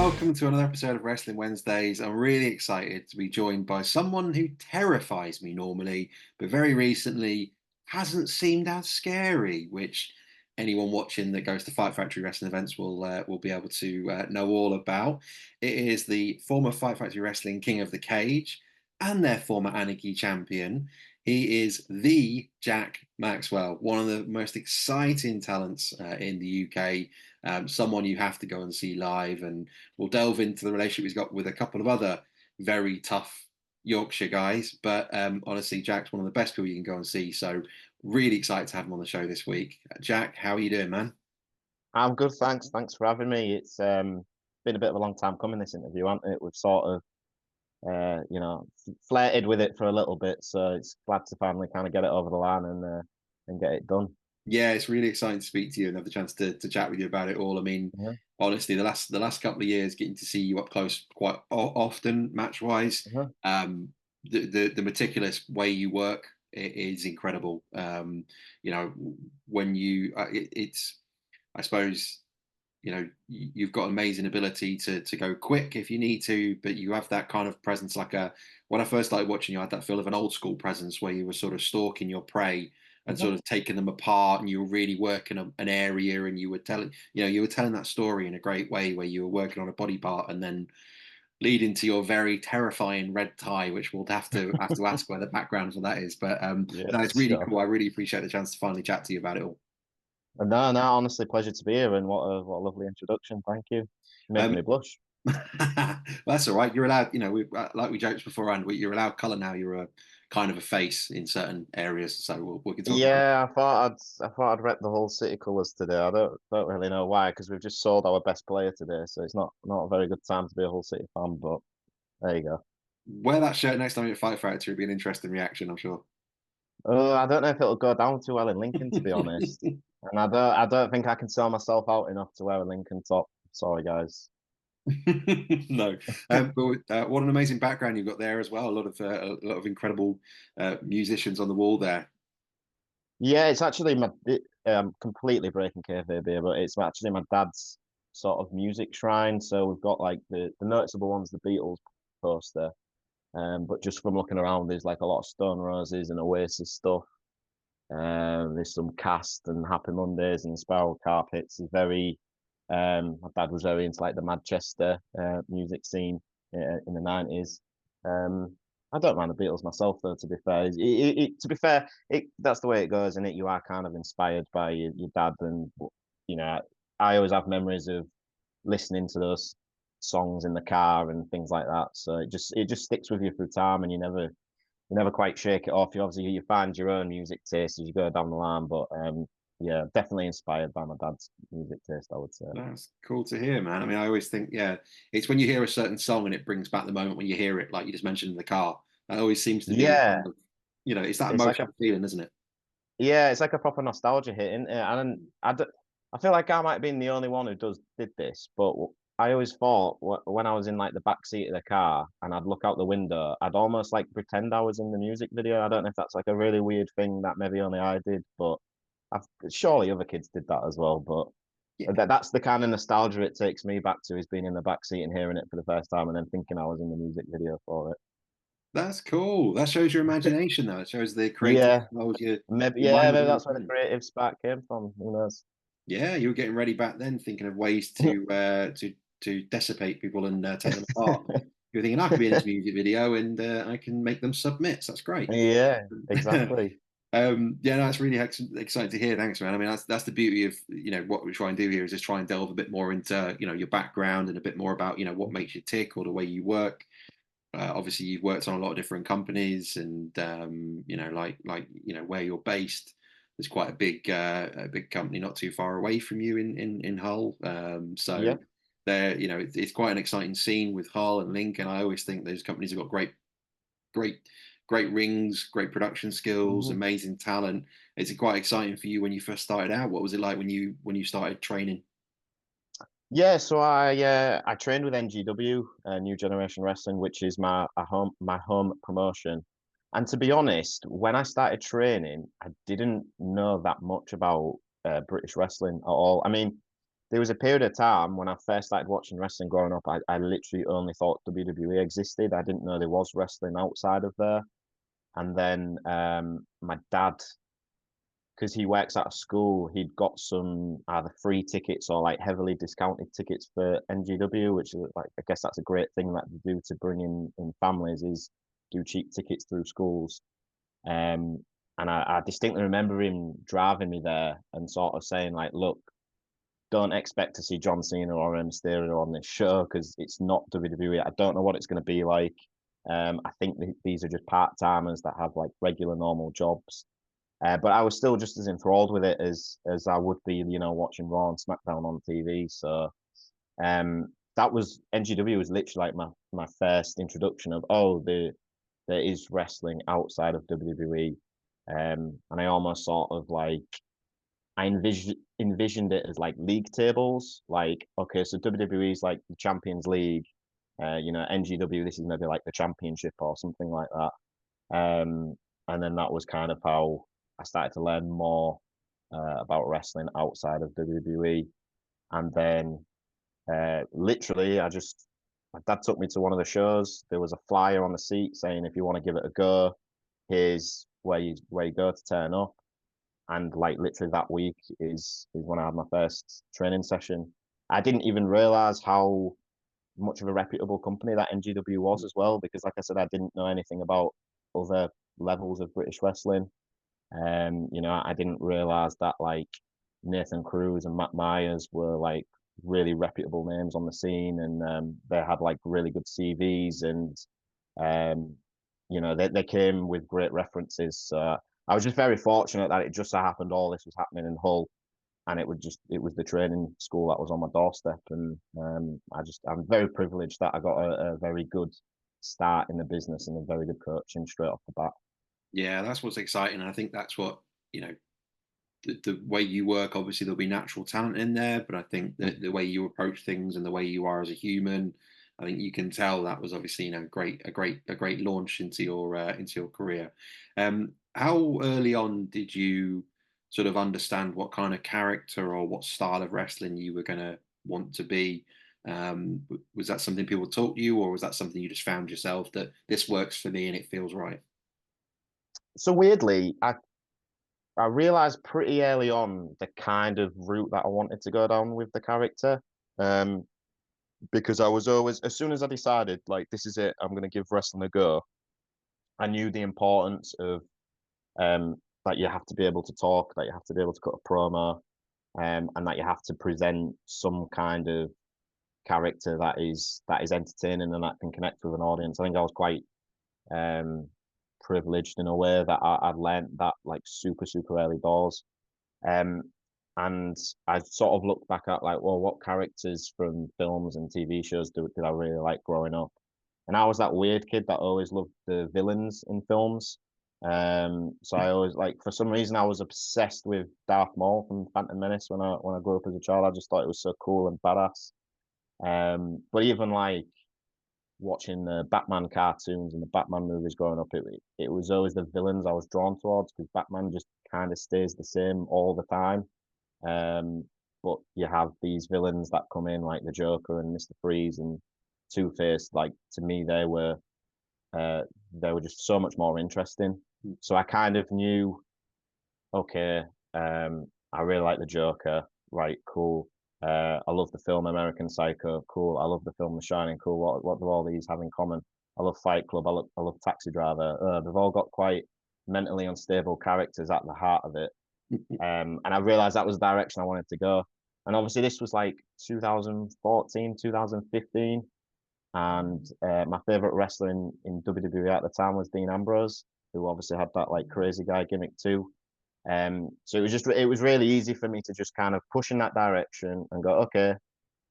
welcome to another episode of Wrestling Wednesdays. I'm really excited to be joined by someone who terrifies me normally, but very recently hasn't seemed as scary, which anyone watching that goes to Fight Factory wrestling events will be able to know all about. It is the former Fight Factory Wrestling King of the Cage and their former Anarchy champion. He is the Jack Maxwell, one of the most exciting talents in the UK. Someone you have to go and see live, and we'll delve into the relationship he's got with a couple of other very tough Yorkshire guys. But honestly, Jack's one of the best people you can go and see. So really excited to have him on the show this week. Jack, how are you doing, man? I'm good, thanks. Thanks for having me. It's been a bit of a long time coming, this interview, hasn't it? We've sort of flirted with it for a little bit, so it's glad to finally kind of get it over the line and get it done. Yeah, it's really exciting to speak to you and have the chance to chat with you about it all. I mean, Yeah. honestly, the last couple of years, getting to see you up close quite often, match wise, Uh-huh. the meticulous way you work is incredible. When it's I suppose you've got amazing ability to go quick if you need to, but you have that kind of presence. When I first started watching you, I had that feel of an old school presence where you were sort of stalking your prey and Uh-huh. sort of taking them apart, and you were really working an area, and you were telling that story in a great way where you were working on a body part and then leading to your very terrifying red tie, which we'll have to ask where the background for that is. But Yeah, no, it's really sure. cool. I really appreciate the chance to finally chat to you about it all. No, honestly, pleasure to be here, and what a lovely introduction. Thank you. You're making Um, me blush. well, that's all right. You're allowed, like we joked beforehand, you're allowed color now. You're a kind of a face in certain areas, so we can talk about it. Yeah, I thought I'd rep the whole City colours today. I don't really know why, because we've just sold our best player today, so it's not a very good time to be a Hull City fan. But there you go. Wear that shirt next time you Fight Factory. It'll be an interesting reaction, I'm sure. I don't know if it'll go down too well in Lincoln, to be honest. And I don't think I can sell myself out enough to wear a Lincoln top. Sorry, guys. No, but what an amazing background you've got there as well. A lot of incredible musicians on the wall there. Yeah, it's actually completely breaking kayfabe here, but it's actually my dad's sort of music shrine. So we've got like the noticeable ones, the Beatles poster. But just from looking around, there's like a lot of Stone Roses and Oasis stuff. There's some Cast and Happy Mondays and Spiral Carpets. My dad was very into like the Manchester music scene in the 90s. I don't mind the Beatles myself, though. To be fair, that's the way it goes, and you are kind of inspired by your dad, and you know, I always have memories of listening to those songs in the car and things like that. So it just sticks with you through time, and you never quite shake it off. You find your own music taste as you go down the line, but yeah, definitely inspired by my dad's music taste, I would say. That's cool to hear, man. I mean, I always think, yeah, it's when you hear a certain song and it brings back the moment when you hear it, like you just mentioned in the car. That always seems to be, Yeah, it's that it's like a emotional feeling, isn't it? yeah, it's like a proper nostalgia hit, isn't it? And I feel like I might have been the only one who did this, but I always thought when I was in like the back seat of the car and I'd look out the window, I'd almost like pretend I was in the music video. I don't know if that's like a really weird thing that maybe only I did, but surely other kids did that as well. But Yeah, that's the kind of nostalgia it takes me back to, is being in the back seat and hearing it for the first time and then thinking I was in the music video for it. that's cool. That shows your imagination, though. It shows the creative Yeah, world your yeah, mind was maybe always that's where the in. creative spark came from. Who knows? Yeah, you were getting ready back then, thinking of ways to dissipate people and take them apart. You're thinking I could be in this music video and I can make them submits. That's great. Yeah, exactly. Yeah, no, that's really exciting to hear. Thanks, man. I mean, that's the beauty of what we try and do here is just try and delve a bit more into your background and a bit more about what makes you tick or the way you work. Obviously, you've worked on a lot of different companies, and where you're based. There's quite a big company not too far away from you in Hull. So Yeah. there, it's quite an exciting scene with Hull and Link, and I always think those companies have got great, great rings, great production skills, Mhm. amazing talent. Is it quite exciting for you when you first started out? What was it like when you started training? Yeah, so I trained with NGW, New Generation Wrestling, which is my home promotion. And to be honest, when I started training, I didn't know that much about British wrestling at all. I mean, there was a period of time when I first started watching wrestling growing up. I literally only thought WWE existed. I didn't know there was wrestling outside of there. And then my dad, because he works at a school, he'd got some either free tickets or like heavily discounted tickets for NGW, which is like, I guess that's a great thing that they do to bring in families, is do cheap tickets through schools. And I distinctly remember him driving me there and sort of saying like, look, don't expect to see John Cena or Rey Mysterio on this show because it's not WWE. I don't know what it's going to be like. I think these are just part timers that have like regular normal jobs. But I was still just as enthralled with it as I would be, you know, watching Raw and SmackDown on TV. So that was NGW was literally like my first introduction of there is wrestling outside of WWE. And I almost sort of like I envisioned it as like league tables. Like, okay, so WWE is like the Champions League. You know, NGW, this is maybe like the championship or something like that. And then that was kind of how I started to learn more about wrestling outside of WWE. And then literally, my dad took me to one of the shows. There was a flyer on the seat saying, if you want to give it a go, here's where you go to turn up. And like literally that week is when I had my first training session. I didn't even realize how much of a reputable company that NGW was as well, because like I said, I didn't know anything about other levels of British wrestling. You know, I didn't realize that like Nathan Cruz and Matt Myers were like really reputable names on the scene, and they had like really good CVs, and um, you know, they came with great references. So I was just very fortunate that it just so happened all this was happening in Hull, and it was the training school that was on my doorstep, and I'm very privileged that I got a very good start in the business and a very good coaching straight off the bat. Yeah, that's what's exciting. I think that's what, you know, the way you work, obviously there'll be natural talent in there, but I think that the way you approach things and the way you are as a human, I think you can tell that was obviously, you know, a great launch into your career. How early on did you sort of understand what kind of character or what style of wrestling you were going to want to be? Was that something people taught you, or was that something you just found yourself that this works for me and it feels right? So weirdly, I realized pretty early on the kind of route that I wanted to go down with the character. Um, because I was always, as soon as I decided, like, this is it, I'm going to give wrestling a go, I knew the importance of that you have to be able to talk, that you have to be able to cut a promo, and that you have to present some kind of character that is entertaining and that can connect with an audience. I think I was quite um, privileged in a way that I'd learned that like super early doors. Um, and I sort of looked back at like, well, what characters from films and TV shows did I really like growing up? And I was that weird kid that always loved the villains in films. So I always like for some reason I was obsessed with Darth Maul from Phantom Menace when I grew up as a child. I just thought it was so cool and badass. But even like watching the Batman cartoons and the Batman movies growing up, it was always the villains I was drawn towards because Batman just kind of stays the same all the time. But you have these villains that come in like the Joker and Mr. Freeze and Two Face. Like to me, uh, they were just so much more interesting. So I kind of knew, okay, I really like the Joker. Right, cool. I love the film American Psycho. Cool. I love the film The Shining. Cool. What do all these have in common? I love Fight Club. I love Taxi Driver. They've all got quite mentally unstable characters at the heart of it. And I realized that was the direction I wanted to go. And obviously, this was like 2014, 2015. And my favorite wrestler in WWE at the time was Dean Ambrose, who obviously had that like crazy guy gimmick too. So it was really easy for me to just kind of push in that direction and go, okay,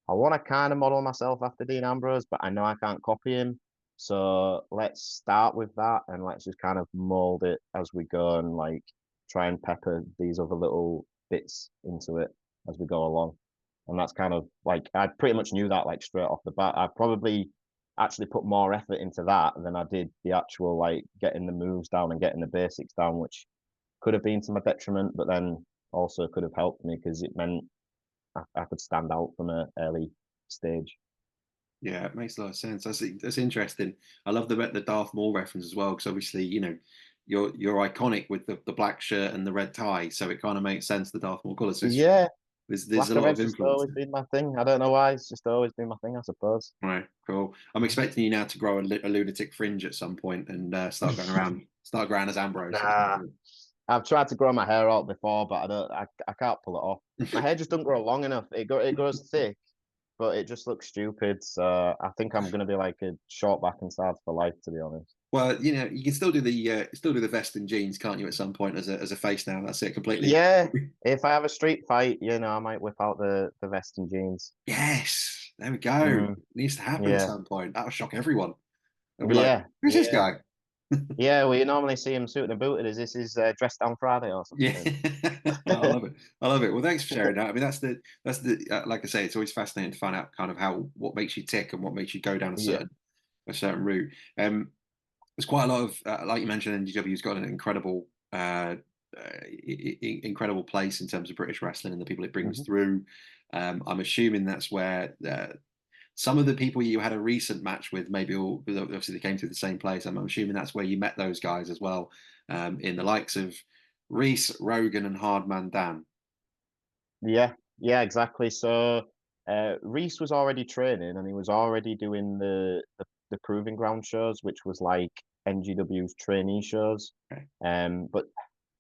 I want to kind of model myself after Dean Ambrose, but I know I can't copy him. So let's start with that and let's just kind of mold it as we go and like try and pepper these other little bits into it as we go along. And that's kind of like I pretty much knew that like straight off the bat. I probably actually put more effort into that than I did the actual like getting the moves down and getting the basics down, which could have been to my detriment, but then also could have helped me because it meant I could stand out from an early stage. Yeah, it makes a lot of sense. That's interesting. I love the Darth Maul reference as well, because obviously, you're iconic with the black shirt and the red tie, so it kind of makes sense, the Darth Maul colours. So Yeah, there's a black and lot of red's just influence always there. been my thing. I don't know why. It's just always been my thing, I suppose. Right, cool. I'm expecting you now to grow a lunatic fringe at some point and start going around as Ambrose at some Nah, I've tried to grow my hair out before, but I can't pull it off. My point. hair just doesn't grow long enough. It grows thick, but it just looks stupid. So I think I'm gonna be like a short back and sides for life, to be honest. Well, you can still do the vest and jeans, can't you? At some point as a face now, that's it completely. Yeah, if I have a street fight, I might whip out the vest and jeans. Yes, there we go. It Mm, needs to happen at yeah, some point. That'll shock everyone. They'll be like, yeah, "Who's this yeah, guy?" yeah. We normally see him suited and booted. Is this his dress down Friday or Yeah, something? I love it. I love it. Well, thanks for sharing that. I mean, that's the like I say, it's always fascinating to find out kind of what makes you tick and what makes you go down Yeah. a certain route. There's quite a lot of like you mentioned, NGW's got an incredible place in terms of British wrestling and the people it brings Hmm. through. I'm assuming that's where some of the people you had a recent match with, maybe all obviously they came through the same place. I'm assuming that's where you met those guys as well, in the likes of Reese, Rogan, and Hardman Dan. Yeah, yeah, exactly. So Reese was already training and he was already doing the proving ground shows, which was like NGW's trainee shows. Okay. But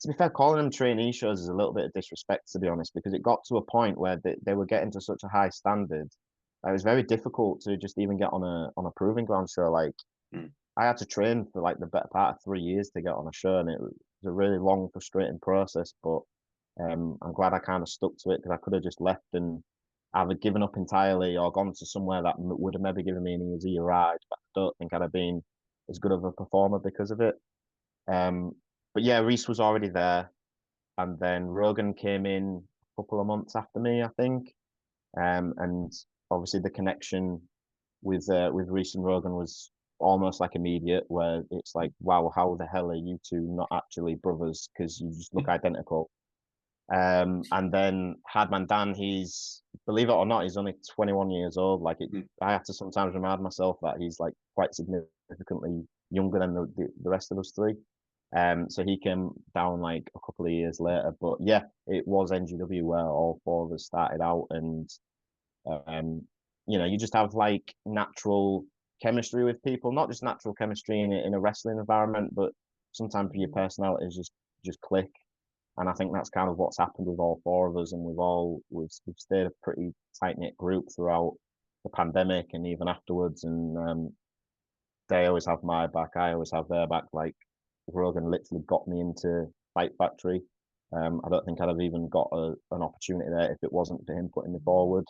to be fair, calling them trainee shows is a little bit of disrespect, to be honest, because it got to a point where they were getting to such a high standard that it was very difficult to just even get on a proving ground show. Like Mm. I had to train for like the better part of 3 years to get on a show, and it was a really long, frustrating process. But I'm glad I kind of stuck to it because I could have just left and either given up entirely or gone to somewhere that would have maybe given me an easier ride. But I don't think I'd have been as good of a performer because of it. Um, but yeah, Reese was already there, and then Rogan came in a couple of months after me, I think. And obviously the connection with Reese and Rogan was almost like immediate, where it's like, wow, how the hell are you two not actually brothers? Because you just look identical. And then Hadman Dan, he's believe it or not, he's only 21 years old. Mm. I have to sometimes remind myself that he's like quite significantly younger than the rest of us three. So he came down like a couple of years later. But yeah, it was NGW where all four of us started out, and um, you just have like natural chemistry with people, not just natural chemistry in a wrestling environment, but sometimes your personalities just click. And I think that's kind of what's happened with all four of us, and we've stayed a pretty tight knit group throughout the pandemic and even afterwards. And they always have my back, I always have their back. Like Rogan literally got me into Fight Factory. I don't think I'd have even got an opportunity there if it wasn't for him putting me forward.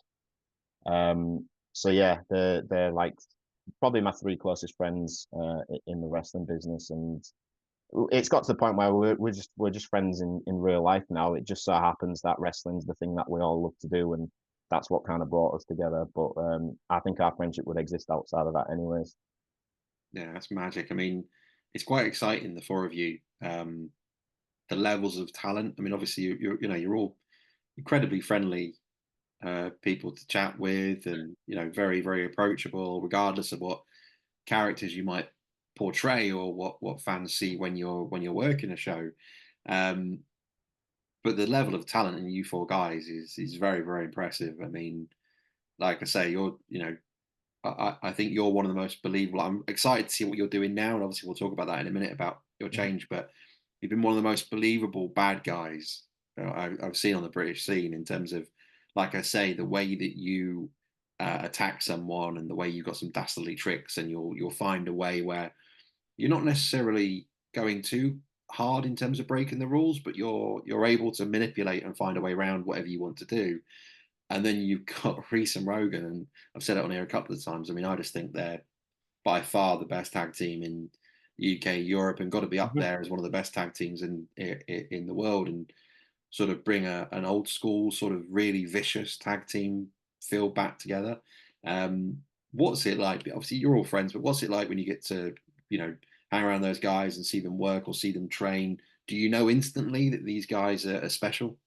So yeah, they're like probably my three closest friends in the wrestling business, and it's got to the point where we're just friends in real life now. It just so happens that wrestling's the thing that we all love to do, and that's what kind of brought us together. But I think our friendship would exist outside of that, anyways. Yeah, that's magic. I mean, it's quite exciting, the four of you. The levels of talent. I mean, obviously you're all incredibly friendly people to chat with, and very very approachable, regardless of what characters you might portray or what fans see when you're working a show. Um, but the level of talent in you four guys is very very impressive. I mean, like I say, I think you're one of the most believable. I'm excited to see what you're doing now, and obviously we'll talk about that in a minute about your Mhm. change. But you've been one of the most believable bad guys I've seen on the British scene, in terms of, like I say, the way that you attack someone and the way you've got some dastardly tricks, and you'll find a way where you're not necessarily going too hard in terms of breaking the rules, but you're able to manipulate and find a way around whatever you want to do. And then you've got Reese and Rogan, and I've said it on here a couple of times. I mean, I just think they're by far the best tag team in UK, Europe, and got to be up Mhm. there as one of the best tag teams in the world, and sort of bring an old school, sort of really vicious tag team feel back together. Um, what's it like? Obviously, you're all friends, but what's it like when you get to hang around those guys and see them work or see them train? Do you know instantly that these guys are special?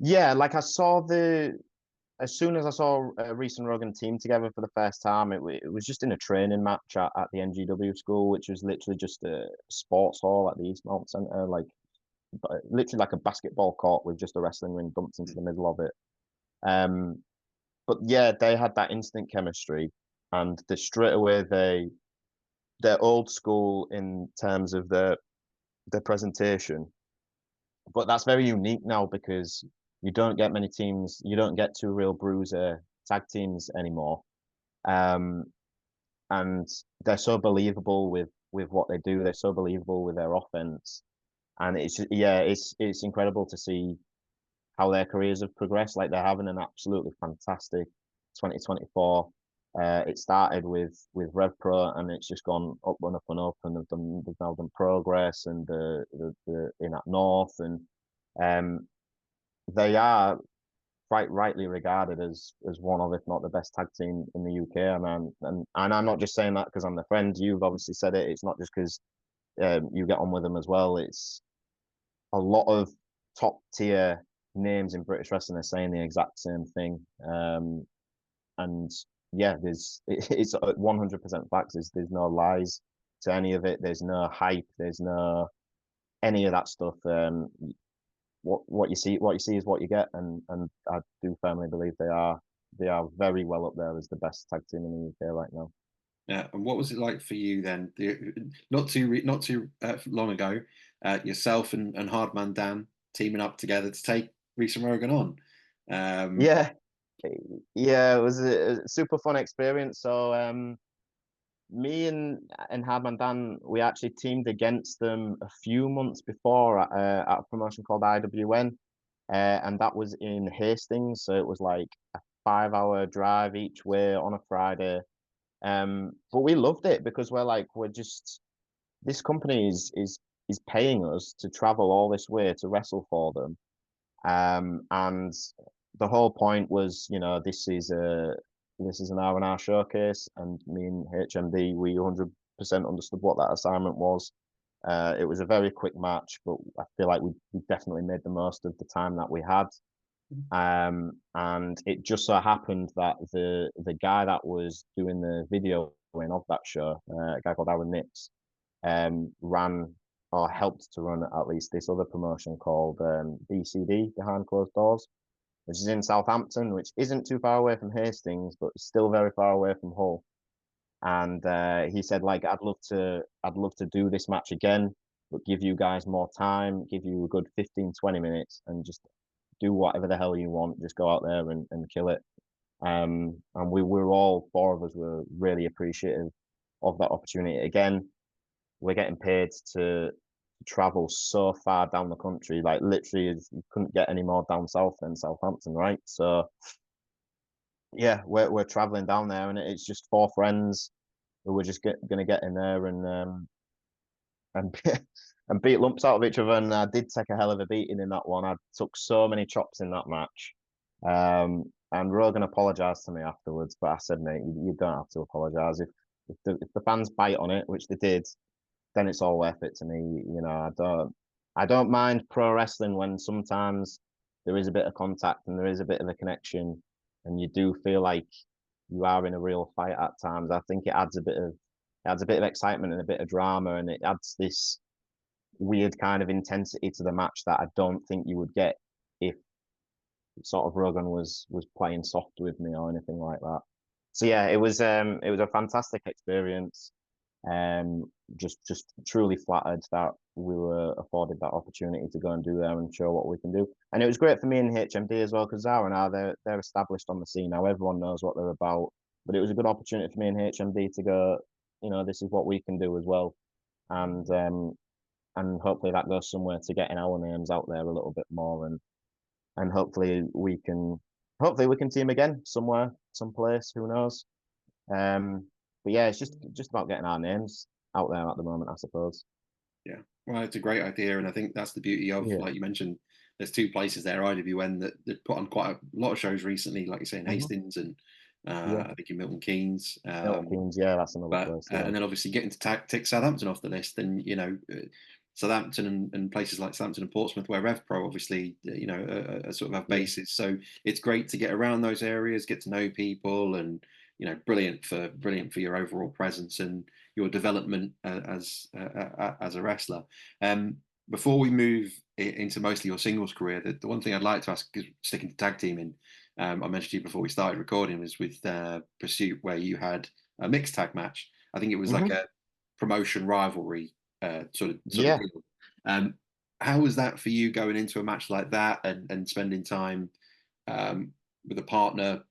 Yeah, like I saw as soon as I saw Reese and Rogan team together for the first time, it was just in a training match at the NGW school, which was literally just a sports hall at the Eastmount Centre, like literally like a basketball court with just a wrestling ring dumped into the middle of it. Um, but yeah, they had that instant chemistry, and they straight away they're old school in terms of their presentation. But that's very unique now because you don't get many teams, you don't get two real bruiser tag teams anymore. Um, and they're so believable with what they do. They're so believable with their offense, and it's just, yeah, it's incredible to see how their careers have progressed. Like they're having an absolutely fantastic 2024. It started with Rev Pro, and it's just gone up and up and up, and they've now done Progress and the in at North, and um, they are quite rightly regarded as one of, if not the best tag team in the UK. And I'm not just saying that because I'm the friend. You've obviously said it. It's not just because you get on with them as well. It's a lot of top tier names in British wrestling are saying the exact same thing. And yeah, it's 100% facts. There's no lies to any of it. There's no hype. There's no any of that stuff. What you see is what you get, and I do firmly believe they are very well up there as the best tag team in the UK right now. Yeah, and what was it like for you then? Not too long ago, yourself and Hardman Dan teaming up together to take Reese and Rogan on. Um, Yeah, yeah, it was a super fun experience. So me and Hardman Dan, we actually teamed against them a few months before at a promotion called IWN, and that was in Hastings. So it was like a 5 hour drive each way on a Friday. But we loved it because we're just this company is paying us to travel all this way to wrestle for them. And the whole point was, this is an R&R showcase, and me and HMD, we 100% understood what that assignment was. It was a very quick match, but I feel like we definitely made the most of the time that we had. And it just so happened that the guy that was doing the video of that show, a guy called Aaron Nix, ran or helped to run at least this other promotion called BCD, Behind Closed Doors, which is in Southampton, which isn't too far away from Hastings, but still very far away from Hull. And he said, like, I'd love to do this match again, but give you guys more time, give you a good 15, 20 minutes, and just do whatever the hell you want. Just go out there and kill it. And we were all four of us were really appreciative of that opportunity. Again, we're getting paid to travel so far down the country. Like literally, you couldn't get any more down south than Southampton, right? So yeah, we're traveling down there, and it's just four friends who were just gonna get in there and and beat lumps out of each other. And I did take a hell of a beating in that one. I took so many chops in that match. And Rogan apologized to me afterwards, but I said, mate, you don't have to apologize. If the fans bite on it, which they did, then it's all worth it to me. I don't mind pro wrestling when sometimes there is a bit of contact and there is a bit of a connection, and you do feel like you are in a real fight at times. I think it adds a bit of excitement and a bit of drama, and it adds this weird kind of intensity to the match that I don't think you would get if sort of Rogan was playing soft with me or anything like that. So yeah, it was a fantastic experience. Just truly flattered that we were afforded that opportunity to go and do there and show what we can do. And it was great for me and HMD as well because Zara and I they're established on the scene now. Everyone knows what they're about. But it was a good opportunity for me and HMD to go. This is what we can do as well, and hopefully that goes somewhere to getting our names out there a little bit more, and hopefully we can team again somewhere, someplace. Who knows? But yeah, it's just about getting our names out there at the moment, I suppose. yeah, well, it's a great idea, and I think that's the beauty of, Yeah. like you mentioned, there's two places there, IWN, that put on quite a lot of shows recently, like you say, in Hmm. Hastings and Yeah. I think in Milton Keynes. Milton Keynes, yeah, that's another But place. Yeah. and then obviously getting to tick Southampton off the list, and Southampton and places like Southampton and Portsmouth, where RevPro obviously, sort of have bases. So it's great to get around those areas, get to know people, and brilliant for your overall presence and your development as a wrestler. Before we move into mostly your singles career, the one thing I'd like to ask, sticking to tag teaming, I mentioned to you before we started recording, was with Pursuit, where you had a mixed tag match. I think it was like a promotion rivalry sort of Yeah. deal. How was that for you going into a match like that and spending time with a partner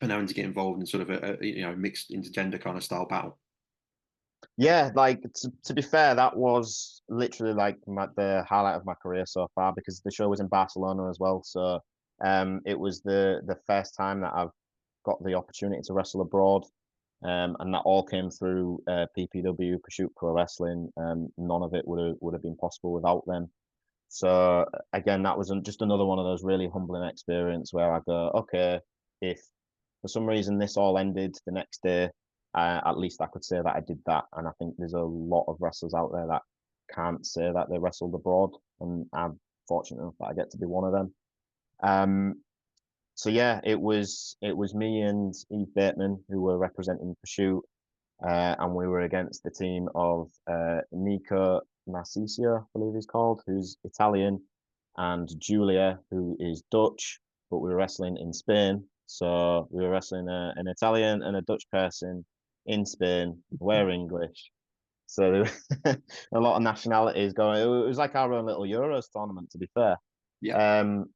and having to get involved in sort of a mixed intergender kind of style battle? Yeah, like to be fair, that was literally like the highlight of my career so far because the show was in Barcelona as well. So it was the first time that I've got the opportunity to wrestle abroad. And that all came through PPW, Pursuit Pro Wrestling. None of it would have been possible without them. So again, that was just another one of those really humbling experience where I go, okay, if for some reason this all ended the next day, at least I could say that I did that. And I think there's a lot of wrestlers out there that can't say that they wrestled abroad, and I'm fortunate enough that I get to be one of them. So yeah, it was me and Eve Bateman who were representing Pursuit, and we were against the team of Nico Narciso, I believe he's called, who's Italian, and Julia, who is Dutch, but we were wrestling in Spain. So we were wrestling an Italian and a Dutch person in Spain, we're English. So there were a lot of nationalities going. It was like our own little Euros tournament, to be fair. Yeah. Um,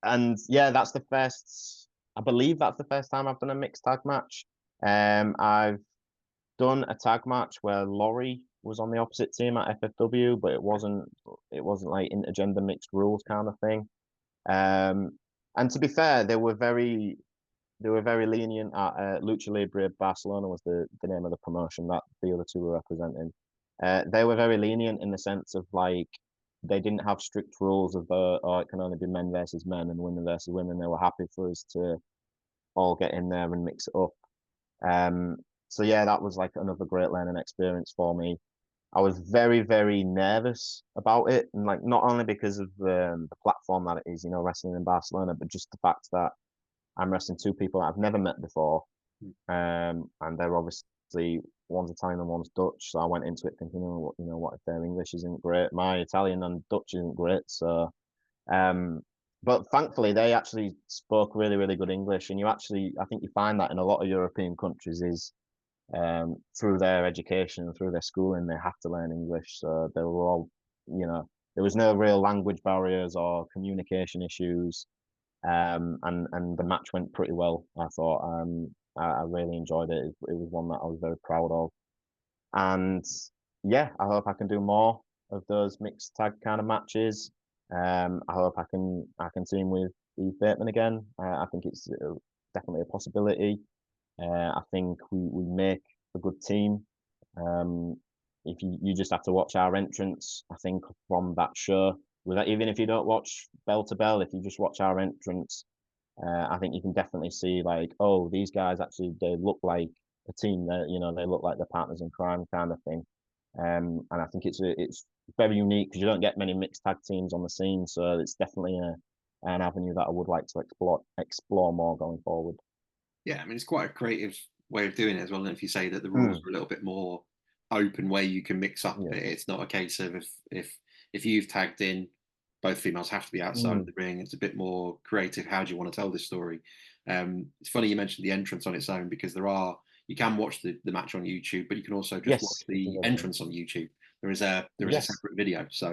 and yeah, I believe that's the first time I've done a mixed tag match. I've done a tag match where Laurie was on the opposite team at FFW, but it wasn't like intergender mixed rules kind of thing. And to be fair, they were very lenient at Lucha Libre Barcelona was the name of the promotion that the other two were representing. They were very lenient in the sense of like they didn't have strict rules of oh, it can only be men versus men and women versus women. They were happy for us to all get in there and mix it up. So yeah, that was like another great learning experience for me. I was very, very nervous about it, and like not only because of the platform that it is, wrestling in Barcelona, but just the fact that I'm wrestling two people that I've never met before, and they're obviously one's Italian and one's Dutch. So I went into it thinking, what if their English isn't great? My Italian and Dutch isn't great, so um, but thankfully, they actually spoke really, really good English. And I think you find that in a lot of European countries is through their education and through their schooling, they have to learn English. So they were all, there was no real language barriers or communication issues. And the match went pretty well. I thought I really enjoyed it. It was one that I was very proud of. And yeah, I hope I can do more of those mixed tag kind of matches. I hope I can team with Eve Bateman again. I think it's definitely a possibility. I think we make a good team. If you just have to watch our entrance, I think from that show, even if you don't watch bell to bell, if you just watch our entrance, I think you can definitely see like, oh, these guys actually they look like a team. They look like they're partners in crime kind of thing. And I think it's very unique because you don't get many mixed tag teams on the scene, so it's definitely an avenue that I would like to explore more going forward. Yeah, I mean, it's quite a creative way of doing it as well. And if you say that the rules Mm, are a little bit more open, where you can mix up, yeah. it's not a case of if you've tagged in, both females have to be outside of Mm, the ring. It's a bit more creative. How do you want to tell this story? It's funny you mentioned the entrance on its own because you can watch the match on YouTube, but you can also just watch yes, it's the available. entrance on YouTube. There is a Yes. separate video, so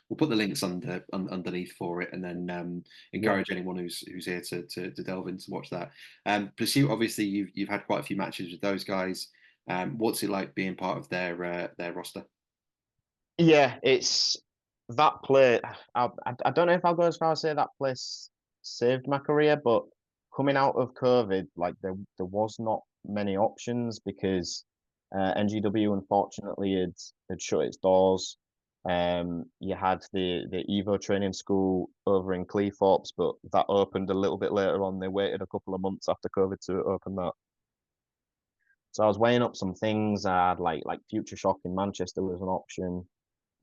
we'll put the links underneath for it, and then Yeah. encourage anyone who's here to delve in to watch that. Pursuit, obviously, you've had quite a few matches with those guys. What's it like being part of their roster? Yeah, it's that play. I don't know if I'll go as far as say that place saved my career, but coming out of COVID, like there was not many options because NGW unfortunately had shut its doors. You had the Evo training school over in Cleethorpes, but that opened a little bit later on. They waited a couple of months after COVID to open that. So I was weighing up some things. I had like Future Shock in Manchester was an option.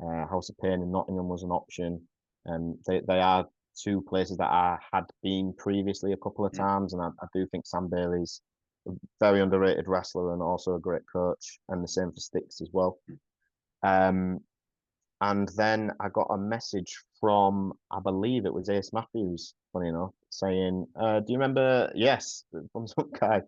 House of Pain in Nottingham was an option. They are two places that I had been previously a couple of Mm. times, and I do think Sam Bailey's a very underrated wrestler and also a great coach, and the same for Sticks as well. Um, and then I got a message from, I believe it was Ace Matthews, funny enough, saying, "Do you remember?" Yes, from some guy.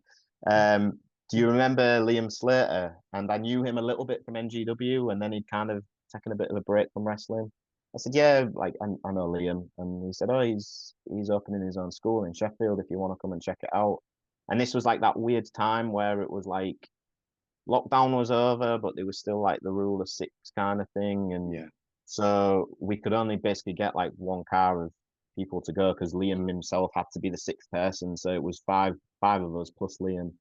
Do you remember Liam Slater? And I knew him a little bit from NGW, and then he'd kind of taken a bit of a break from wrestling. I said, "Yeah, like I know Liam," and he said, "Oh, he's opening his own school in Sheffield. If you want to come and check it out." And this was like that weird time where it was like lockdown was over, but there was still like the rule of six kind of thing, and Yeah. so we could only basically get like one car of people to go because Liam himself had to be the sixth person, so it was five of us plus Liam,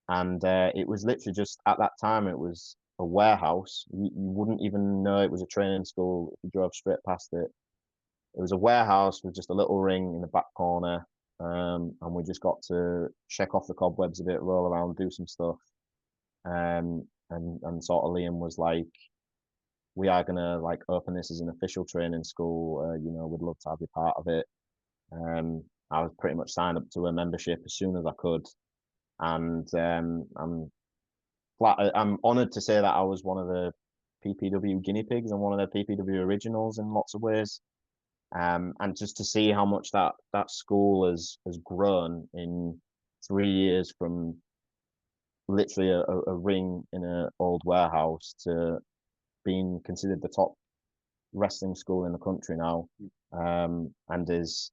and it was literally just at that time it was a warehouse. You wouldn't even know it was a training school if you drove straight past it. It was a warehouse with just a little ring in the back corner, and we just got to check off the cobwebs a bit, roll around, do some stuff. And sort of Liam was like, "We are gonna like open this as an official training school. We'd love to have you part of it." I was pretty much signed up to a membership as soon as I could, and I'm honoured to say that I was one of the PPW guinea pigs and one of the PPW originals in lots of ways. And just to see how much that school has grown in 3 years from literally a ring in an old warehouse to being considered the top wrestling school in the country now, and is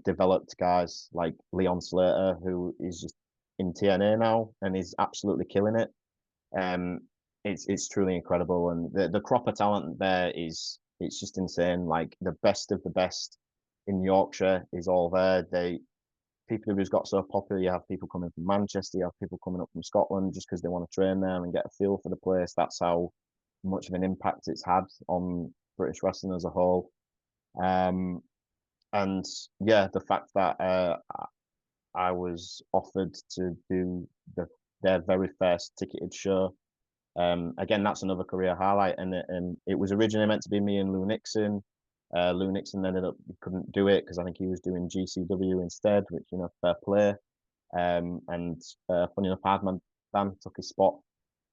developed guys like Leon Slater, who is just in TNA now and is absolutely killing it. Um, it's truly incredible, and the crop of talent there is it's just insane. Like the best of the best in Yorkshire is all there. People who's got so popular. You have people coming from Manchester, you have people coming up from Scotland just because they want to train there and get a feel for the place. That's how much of an impact it's had on British wrestling as a whole. Um, and yeah, the fact that I was offered to do their very first ticketed show. Again, that's another career highlight, and it was originally meant to be me and Lou Nixon. Lou Nixon ended up couldn't do it because I think he was doing GCW instead, which fair play. And funny enough, HardMan Dan took his spot,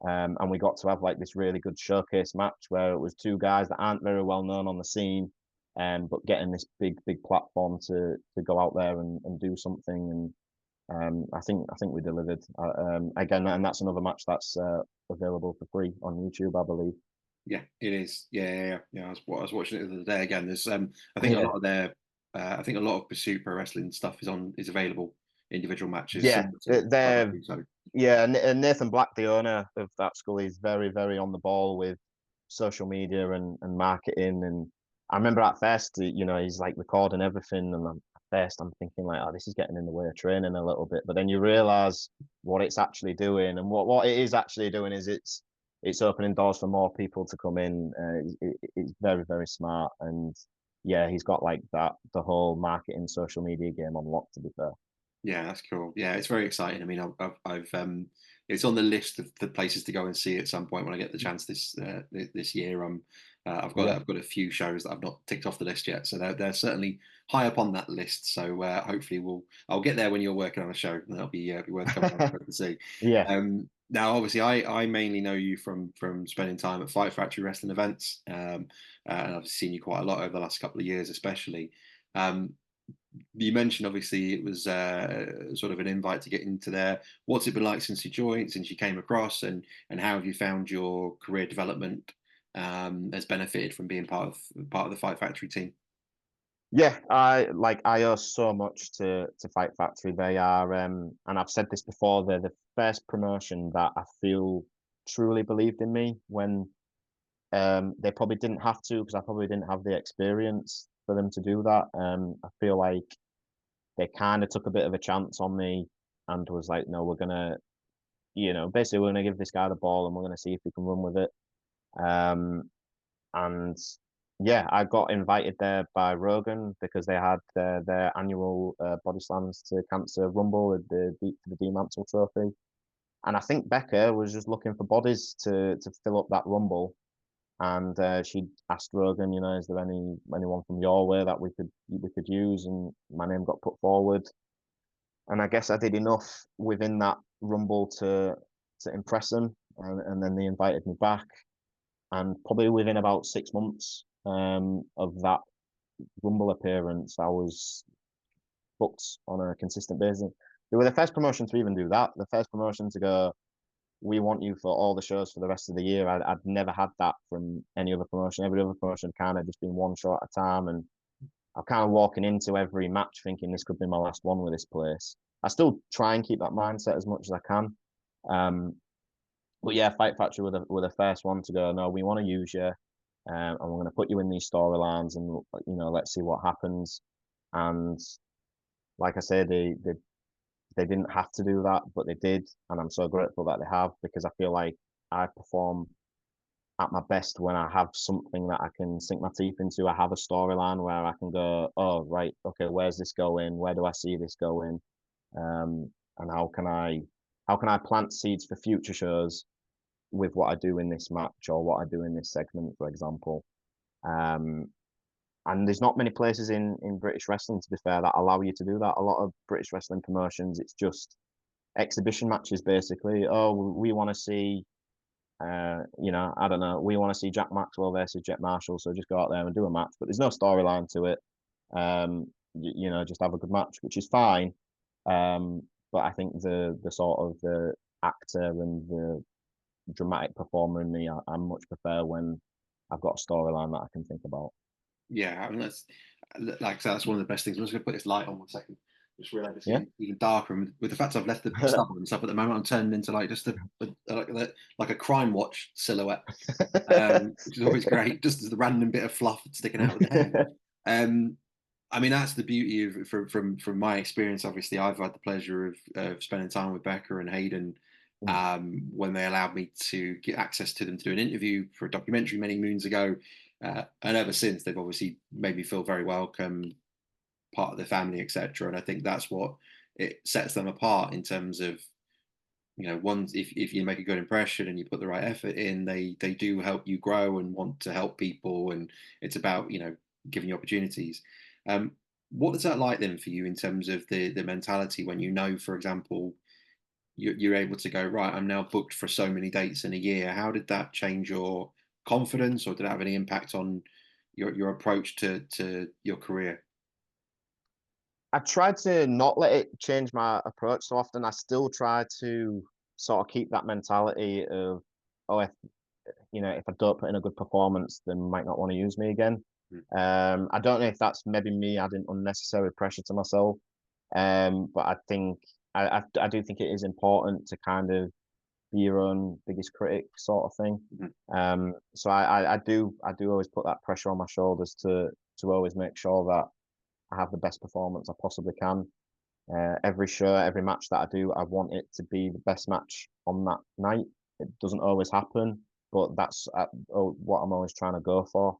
and we got to have like this really good showcase match where it was two guys that aren't very well known on the scene, but getting this big platform to go out there and do something. And I think we delivered again, and that's another match that's available for free on YouTube, I believe. Yeah, it is. Yeah. I was watching it the other day again. There's I think a Yeah, lot of their I think a lot of Pursuit Pro Wrestling stuff is available individual matches yeah, similar to they're so yeah. And Nathan Black, the owner of that school, is very on the ball with social media and marketing. And I remember at first, he's like recording everything, and at first I'm thinking like, oh, this is getting in the way of training a little bit. But then you realize what it's actually doing, and what it is actually doing is it's opening doors for more people to come in. It's very smart, and yeah, he's got like the whole marketing social media game on lock. To be fair. yeah, that's cool. Yeah, it's very exciting. I mean, I've it's on the list of the places to go and see at some point when I get the chance this year. Yeah. I've got a few shows that I've not ticked off the list yet, so they're certainly high up on that list. So hopefully I'll get there when you're working on a show, and that'll be worth coming out to see. Yeah. Now, obviously, I mainly know you from spending time at Fight Factory wrestling events, and I've seen you quite a lot over the last couple of years, especially. Um, you mentioned obviously it was sort of an invite to get into there. What's it been like since you joined, since you came across, and how have you found your career development has benefited from being part of the Fight Factory team? Yeah, I owe so much to Fight Factory. They are and I've said this before, they're the first promotion that I feel truly believed in me when they probably didn't have to because I probably didn't have the experience for them to do that. I feel like they kind of took a bit of a chance on me and was like, no, we're gonna, basically we're gonna give this guy the ball and we're gonna see if he can run with it. Um, and yeah, I got invited there by Rogan because they had their annual Bodyslams to Cancer Rumble with the D Mantle Trophy, and I think Becca was just looking for bodies to fill up that Rumble, and she asked Rogan, is there anyone from your way that we could use, and my name got put forward, and I guess I did enough within that rumble to impress them, and then they invited me back, and probably within about 6 months of that rumble appearance, I was booked on a consistent basis. They were the first promotion to even do that. The first promotion to go, we want you for all the shows for the rest of the year. I'd never had that from any other promotion. Every other promotion kind of just been one show at a time. And I'm kind of walking into every match thinking this could be my last one with this place. I still try and keep that mindset as much as I can. But yeah, Fight Factory were the first one to go, no, we want to use you. And we're going to put you in these storylines and, let's see what happens. And like I said, they didn't have to do that, but they did, and I'm so grateful that they have, because I feel like I perform at my best when I have something that I can sink my teeth into. I have a storyline where I can go, oh right, okay, where's this going? Where do I see this going? And how can I plant seeds for future shows with what I do in this match or what I do in this segment, for example. And there's not many places in British wrestling, to be fair, that allow you to do that. A lot of British wrestling promotions, it's just exhibition matches, basically. Oh, we want to see, I don't know, we want to see Jack Maxwell versus Jet Marshall, so just go out there and do a match. But there's no storyline to it. Just have a good match, which is fine. But I think the sort of the actor and the dramatic performer in me, I much prefer when I've got a storyline that I can think about. Yeah, I mean that's like I said, that's one of the best things. I'm just going to put this light on 1 second. Just realised it's Yeah. even darker, and with the fact I've left the stubble and stuff at the moment, I'm turning into like just like a crime watch silhouette, which is always great. Just as the random bit of fluff sticking out of the hair. I mean, that's the beauty of from my experience. Obviously, I've had the pleasure of spending time with Becca and Hayden when they allowed me to get access to them to do an interview for a documentary many moons ago. And ever since, they've obviously made me feel very welcome, part of the family, etc. And I think that's what it sets them apart in terms of, ones if you make a good impression and you put the right effort in, they do help you grow and want to help people, and it's about giving you opportunities. What is that like then for you in terms of the mentality when for example, you're able to go, right, I'm now booked for so many dates in a year. How did that change your confidence, or did it have any impact on your approach to your career? I try to not let it change my approach so often. I still try to sort of keep that mentality of, oh, if I don't put in a good performance, they might not want to use me again. I don't know if that's maybe me adding unnecessary pressure to myself. But I think I do think it is important to kind of be your own biggest critic, sort of thing. So I do always put that pressure on my shoulders to always make sure that I have the best performance I possibly can. Every show, every match that I do, I want it to be the best match on that night. It doesn't always happen, but that's what I'm always trying to go for.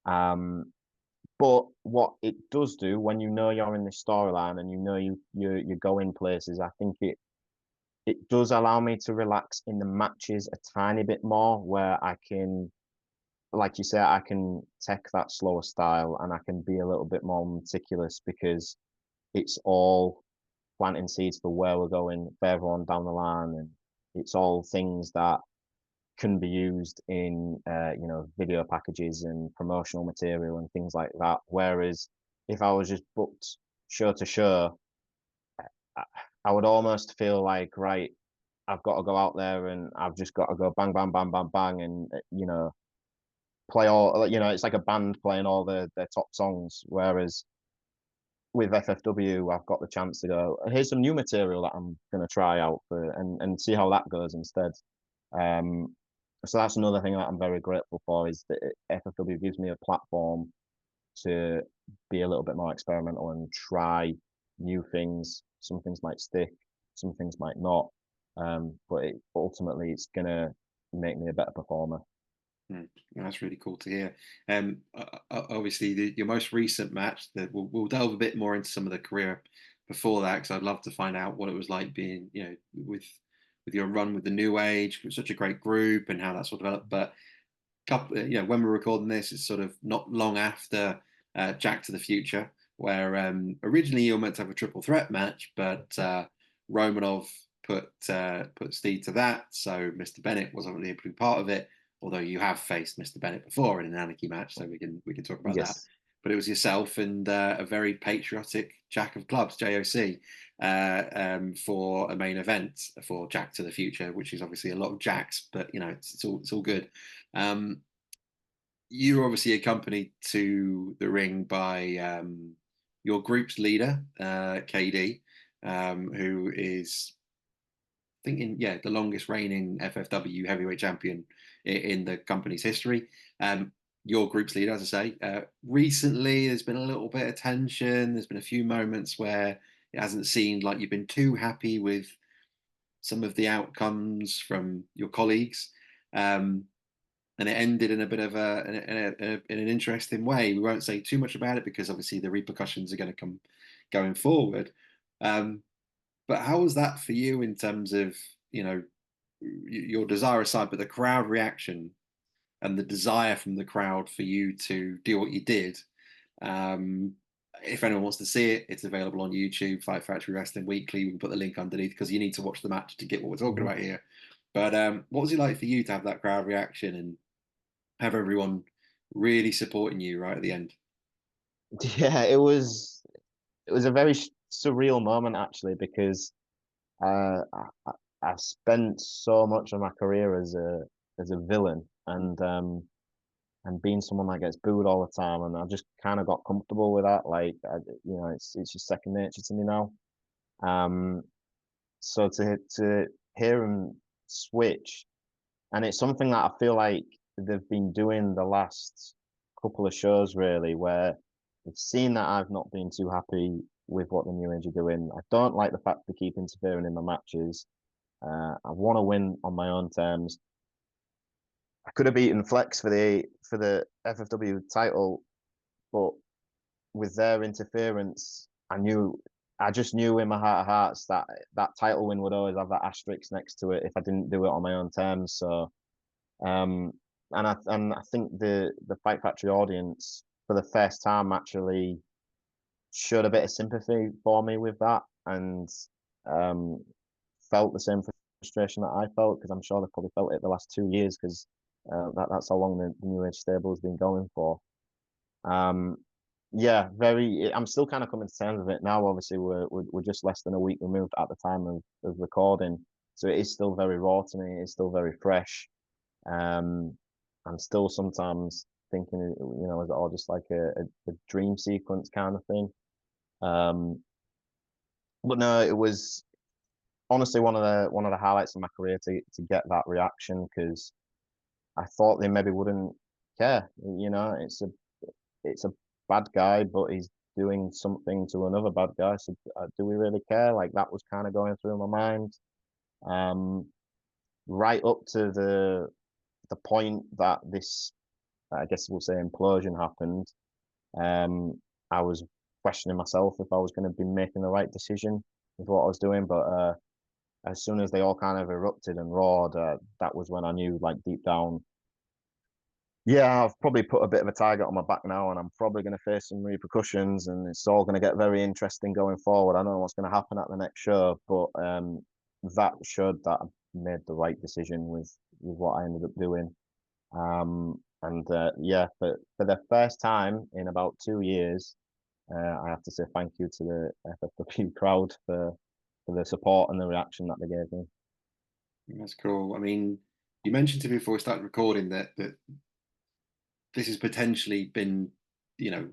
But what it does do when you're in this storyline and you're going places, I think it does allow me to relax in the matches a tiny bit more, where I can, like you say, I can take that slower style and I can be a little bit more meticulous, because it's all planting seeds for where we're going further on down the line, and it's all things that can be used in video packages and promotional material and things like that. Whereas if I was just booked show to show, I would almost feel like, right, I've got to go out there and I've just got to go bang, bang, bang, bang, bang, and play all. It's like a band playing all their top songs. Whereas with FFW, I've got the chance to go, here's some new material that I'm going to try out for, and see how that goes instead. So that's another thing that I'm very grateful for, is that FFW gives me a platform to be a little bit more experimental and try new things. Some things might stick, some things might not. But ultimately, it's going to make me a better performer. That's really cool to hear. Obviously, your most recent match, that we'll delve a bit more into some of the career before that, because I'd love to find out what it was like being, with your run with the New Age, with such a great group, and how that sort of developed. But couple, when we're recording this, it's sort of not long after Jack to the Future, where originally you were meant to have a triple threat match, but Romanov put Steve to that, so Mr. Bennett wasn't able to be part of it. Although you have faced Mr. Bennett before in an Anarchy match, so we can talk about that. Yes. But it was yourself and a very patriotic Jack of Clubs, JOC, for a main event for Jack to the Future, which is obviously a lot of Jacks, but it's all good. You were obviously accompanied to the ring by your group's leader, KD, who is thinking, the longest reigning FFW heavyweight champion in the company's history. Your group's leader, as I say. Recently, there's been a little bit of tension. There's been a few moments where it hasn't seemed like you've been too happy with some of the outcomes from your colleagues. And it ended in a bit of in an interesting way. We won't say too much about it because obviously the repercussions are going to come going forward. But how was that for you in terms of, your desire aside, but the crowd reaction and the desire from the crowd for you to do what you did? If anyone wants to see it, it's available on YouTube, Fight Factory Wrestling Weekly. We can put the link underneath because you need to watch the match to get what we're talking about here. But what was it like for you to have that crowd reaction and have everyone really supporting you right at the end? Yeah, it was a very surreal moment actually because uh, I, I've spent so much of my career as a villain and being someone that gets booed all the time, and I just kind of got comfortable with that. Like, it's just second nature to me now. Um, so to hear him switch, and it's something that I feel like they've been doing the last couple of shows really, where they've seen that I've not been too happy with what the New Age are doing. I don't like the fact they keep interfering in my matches. I want to win on my own terms. I could have beaten Flex for the FFW title, but with their interference, I just knew in my heart of hearts that that title win would always have that asterisk next to it if I didn't do it on my own terms. So, um, and I think the Fight Factory audience for the first time actually showed a bit of sympathy for me with that, and um, felt the same frustration that I felt, because I'm sure they probably felt it the last 2 years, because that's how long the New Age stable has been going for. Um, yeah, very. I'm still kind of coming to terms with it now. Obviously, we're just less than a week removed at the time of recording, so it is still very raw to me. It's still very fresh. Um, I'm still sometimes thinking, is it all just like a dream sequence kind of thing? Um, but no, it was honestly one of the highlights of my career to get that reaction, because I thought they maybe wouldn't care. It's a bad guy, but he's doing something to another bad guy. So do we really care? Like, that was kind of going through my mind. Um, right up to the point that this, I guess we'll say, implosion happened. I was questioning myself if I was going to be making the right decision with what I was doing, but as soon as they all kind of erupted and roared, that was when I knew, like, deep down, yeah, I've probably put a bit of a target on my back now, and I'm probably going to face some repercussions, and it's all going to get very interesting going forward. I don't know what's going to happen at the next show, but that showed that I made the right decision with what I ended up doing. And yeah, for the first time in about 2 years, I have to say thank you to the FFW crowd for the support and the reaction that they gave me. That's cool. I mean, you mentioned to me before we started recording that this has potentially been, you know,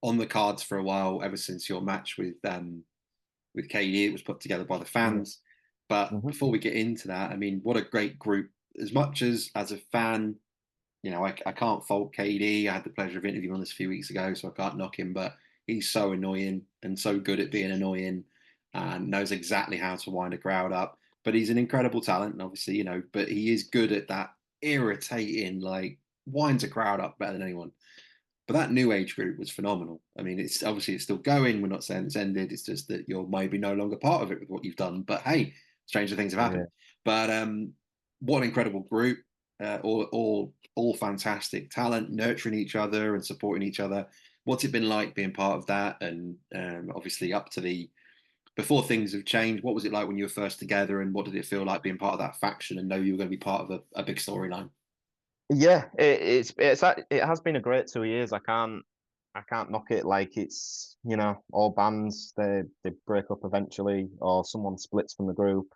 on the cards for a while ever since your match with KD. It was put together by the fans. But Mm-hmm. before we get into that, I mean, what a great group. As much as a fan, I can't fault KD. I had the pleasure of interviewing him this a few weeks ago, so I can't knock him. But he's so annoying and so good at being annoying, and knows exactly how to wind a crowd up. But he's an incredible talent, and obviously, but he is good at that irritating, like, winds a crowd up better than anyone. But that new age group was phenomenal. I mean, it's still going. We're not saying it's ended. It's just that you're maybe no longer part of it with what you've done. But hey, stranger things have Yeah. happened. But what an incredible group. all fantastic talent, nurturing each other and supporting each other. What's it been like being part of that? And obviously up to the before things have changed, what was it like when you were first together, and what did it feel like being part of that faction and know you were going to be part of a big storyline? Yeah, it has been a great 2 years. I can't knock it. Like, it's, all bands, they break up eventually, or someone splits from the group.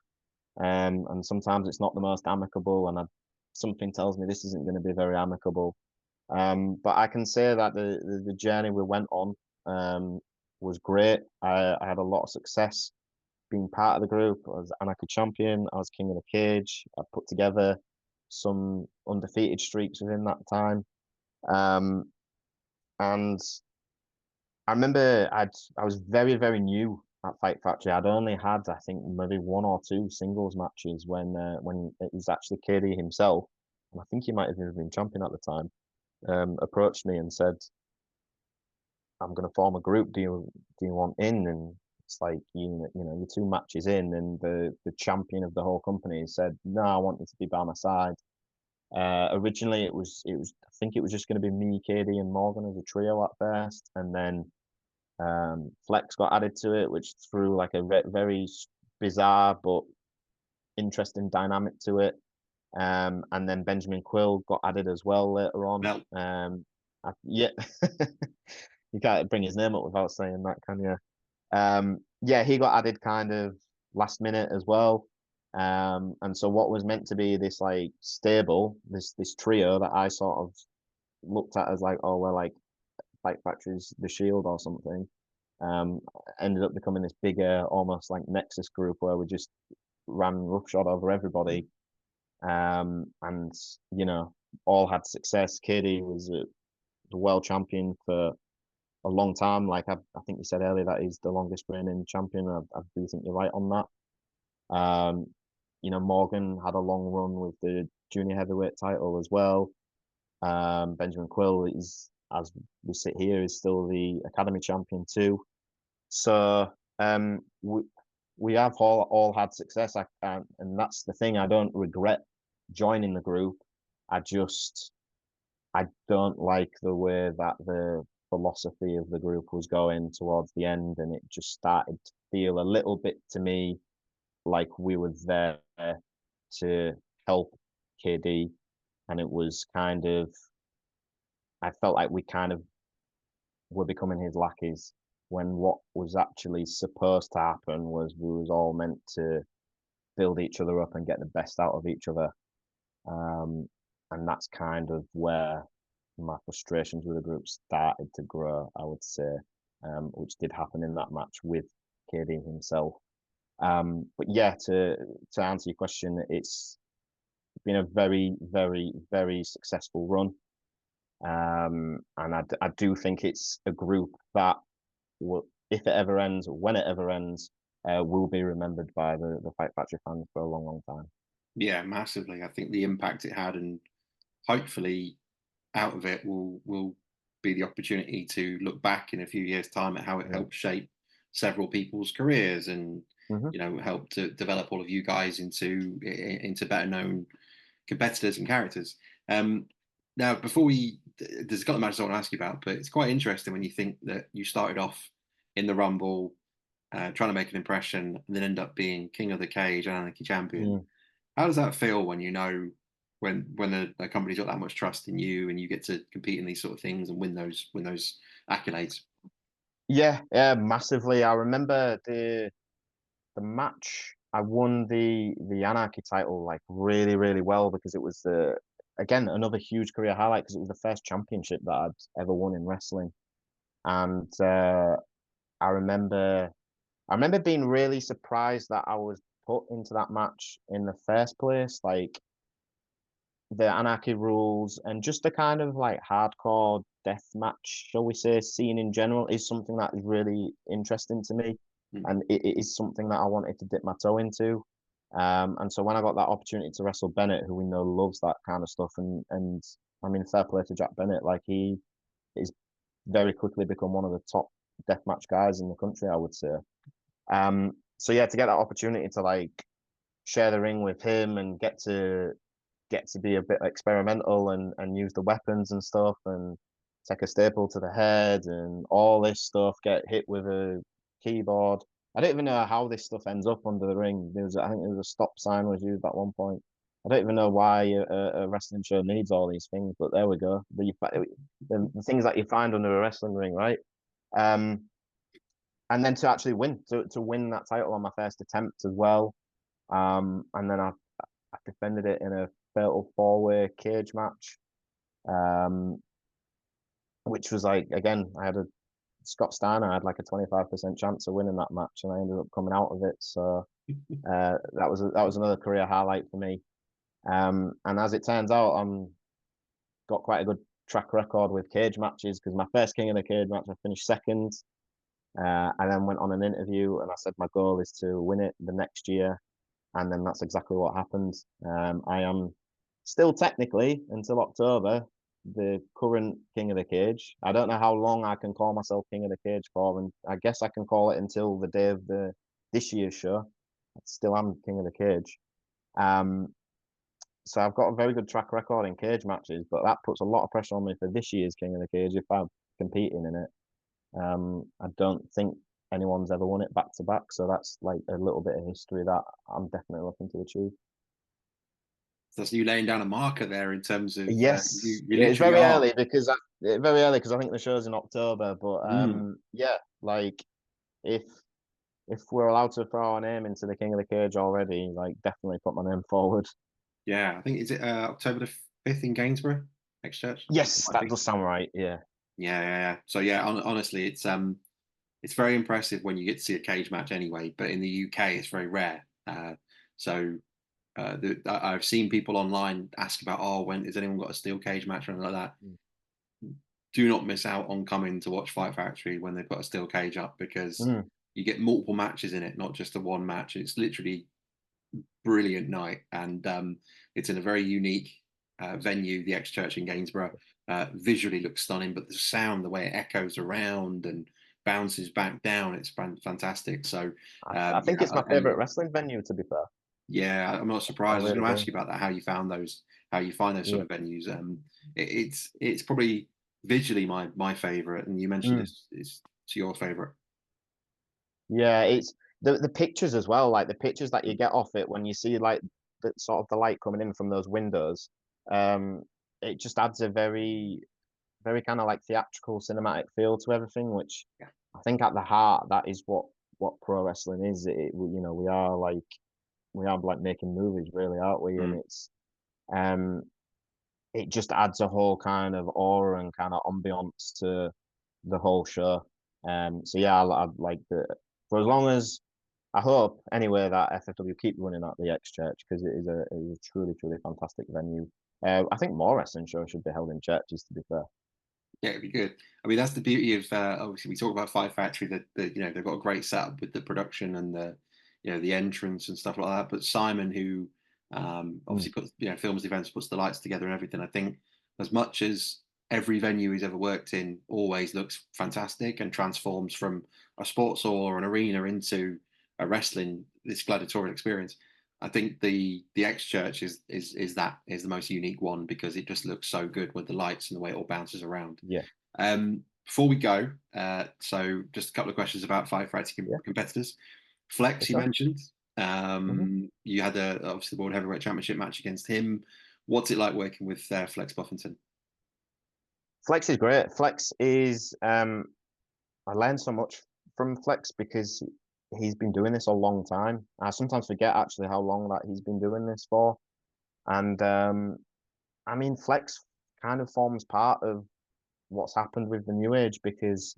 And sometimes it's not the most amicable, and something tells me this isn't going to be very amicable. But I can say that the journey we went on was great. I had a lot of success being part of the group. I was Anarchy champion. I was king of the cage. I put together some undefeated streaks within that time. Um, and I remember I was very, very new at Fight Factory. I'd only had, I think, maybe one or two singles matches when it was actually KD himself, and I think he might have even been champion at the time. Approached me and said, "I'm going to form a group. Do you want in?" And it's like, you're 2 matches in, and the champion of the whole company said, "No, I want you to be by my side." Originally, it was I think it was just going to be me, KD, and Morgan as a trio at first, and then Flex got added to it, which threw like a very bizarre but interesting dynamic to it. And then Benjamin Quill got added as well later on. Well, Yeah, you can't bring his name up without saying that, can you? Yeah, he got added kind of last minute as well. And so what was meant to be this like stable, this trio that I sort of looked at as like, oh, we're like Fight Factory's The Shield or something, um, ended up becoming this bigger, almost like Nexus group where we just ran roughshod over everybody. And all had success. KD was the world champion for a long time. Like, I think you said earlier that he's the longest reigning champion. I do think you're right on that. Morgan had a long run with the junior heavyweight title as well. Benjamin Quill is, as we sit here, is still the academy champion too. So we have all had success, and that's the thing. I don't regret joining the group. I don't like the way that the philosophy of the group was going towards the end, and it just started to feel a little bit to me like we were there to help KD, and it was kind of, I felt like we kind of were becoming his lackeys, when what was actually supposed to happen was we was all meant to build each other up and get the best out of each other. Um, and that's kind of where my frustrations with the group started to grow, I would say, which did happen in that match with KD himself. But yeah, to answer your question, it's been a very, very, very successful run. And I do think it's a group that will, if it ever ends, when it ever ends, will be remembered by the Fight Factory fans for a long, long time. yeah, massively. I think the impact it had, and hopefully out of it will be the opportunity to look back in a few years' time at how it Yeah. helped shape several people's careers, and Mm-hmm. help to develop all of you guys into better known competitors and characters. Now, there's a couple of matches I want to ask you about, but it's quite interesting when you think that you started off in the Rumble, trying to make an impression, and then end up being King of the Cage and Anarchy champion. Mm. How does that feel when when a company's got that much trust in you and you get to compete in these sort of things and win those accolades? Yeah, massively. I remember the match. I won the Anarchy title like really, really well, because it was again another huge career highlight, because it was the first championship that I'd ever won in wrestling. And I remember being really surprised that I was put into that match in the first place. Like, the Anarchy rules and just the kind of like hardcore death match, shall we say, scene in general is something that is really interesting to me. Mm. And it is something that I wanted to dip my toe into. And so when I got that opportunity to wrestle Bennett, who we know loves that kind of stuff, and I mean, fair play to Jack Bennett, like, he is very quickly become one of the top deathmatch guys in the country, I would say. So yeah, to get that opportunity to like share the ring with him and get to get to be a bit experimental and use the weapons and stuff and take a staple to the head and all this stuff, get hit with a keyboard. I don't even know how this stuff ends up under the ring. I think there was a stop sign was used at one point. I don't even know why a wrestling show needs all these things, but there we go. The things that you find under a wrestling ring, right? Um, and then to actually to win that title on my first attempt as well. And then I defended it in a fatal four-way cage match, which was like, again, I had a Scott Steiner had like a 25% chance of winning that match, and I ended up coming out of it. So that was another career highlight for me. And as it turns out, I'm got quite a good track record with cage matches because my first King of the Cage match I finished second. I then went on an interview and I said my goal is to win it the next year, and then that's exactly what happened. I am still technically until October the current King of the Cage. I don't know how long I can call myself King of the Cage for, and I guess I can call it until the day of this year's show. I still am King of the Cage. So I've got a very good track record in cage matches, but that puts a lot of pressure on me for this year's King of the Cage if I'm competing in it. I don't think anyone's ever won it back to back, so that's like a little bit of history that I'm definitely looking to achieve. So you laying down a marker there in terms of Yes, you it's literally very are. early because I think the show's in October. But yeah, like if if we're allowed to throw our name into the King of the Cage already, like definitely put my name forward. Yeah, I think is it October the 5th in Gainsborough, X Church? Yes, Might that be. does sound right. Yeah. Yeah. So yeah, honestly, it's very impressive when you get to see a cage match anyway. But in the UK, it's very rare. So I've seen people online ask about, oh, when has anyone got a steel cage match or anything like that? Do not miss out on coming to watch Fight Factory when they've got a steel cage up because Mm. you get multiple matches in it, not just the one match. It's literally brilliant night, and it's in a very unique venue, the X Church in Gainsborough. Visually looks stunning, but the sound, the way it echoes around and bounces back down, it's fantastic. So I think it's my favorite wrestling venue, to be fair. yeah, I'm not I surprised. I was really going to ask do. you about that, how you found those, how you find those sort Yeah. of venues. It's probably visually my favorite, and you mentioned Mm. it's your favorite. Yeah, it's the pictures as well, like the pictures that you get off it when you see like the sort of the light coming in from those windows. Um, it just adds a very kind of like theatrical cinematic feel to everything, which Yeah. I think at the heart that is what pro wrestling is. You know, we are like making movies, really, aren't we? And Mm. um it just adds a whole kind of aura and kind of ambiance to the whole show. So yeah, I'd like the for as long as I hope anyway that FFW keep running at the X Church because it is a truly fantastic venue. I think more wrestling shows should be held in churches. To be fair. Yeah, it'd be good. I mean, that's the beauty of obviously we talk about Five Factory that they've got a great setup with the production and the the entrance and stuff like that. But Simon, who Mm. obviously puts films the events, puts the lights together and everything. I think as much as every venue he's ever worked in always looks fantastic and transforms from a sports hall or an arena into a wrestling this gladiatorial experience. I think the X Church is the most unique one because it just looks so good with the lights and the way it all bounces around. Yeah. Before we go, so just a couple of questions about Five Factory Yeah. competitors. Flex, you So. mentioned. Mhm. You had obviously the World Heavyweight Championship match against him. What's it like working with Flex Buffington? Flex is great. Flex is I learned so much from Flex because he's been doing this a long time. I sometimes forget actually how long that he's been doing this for. And I mean, Flex kind of forms part of what's happened with the new age because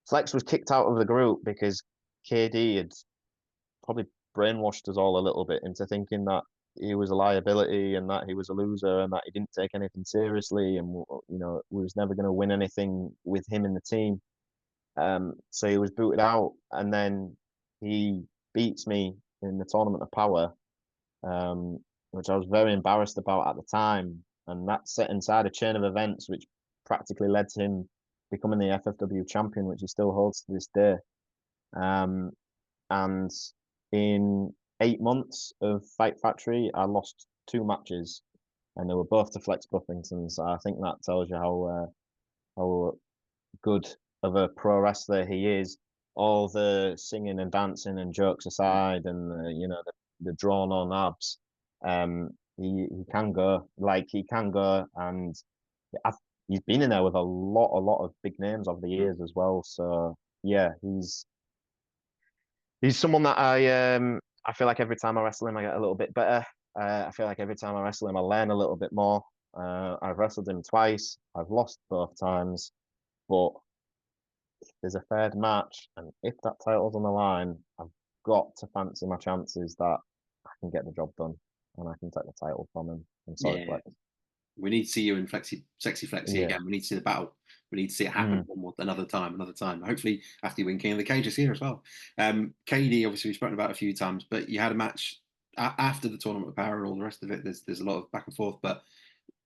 Flex was kicked out of the group because KD had probably brainwashed us all a little bit into thinking that he was a liability and that he was a loser and that he didn't take anything seriously and we was never going to win anything with him in the team. So he was booted out, and then he beats me in the Tournament of Power, which I was very embarrassed about at the time. And that set inside a chain of events which practically led to him becoming the FFW champion, which he still holds to this day. And in 8 months of Fight Factory, I lost 2 matches, and they were both to Flex Buffington. So I think that tells you how good of a pro wrestler he is. All the singing and dancing and jokes aside, and the drawn on abs, he can go. Like, he can go, and I've, he's been in there with a lot of big names over the years as well. So yeah, he's someone that I feel like every time I wrestle him, I get a little bit better. I feel like every time I wrestle him, I learn a little bit more. I've wrestled him twice. I've lost both times, but if there's a third match, and if that title's on the line, I've got to fancy my chances that I can get the job done and I can take the title from him. I'm sorry, Yeah. Flex. We need to see you in Sexy Flexi Yeah. again. We need to see the battle. We need to see it happen Mm. one more, another time. Hopefully, after you win King of the Cage this year as well. KD, obviously, we've spoken about it a few times, but you had a match after the Tournament of Power and all the rest of it. There's a lot of back and forth, but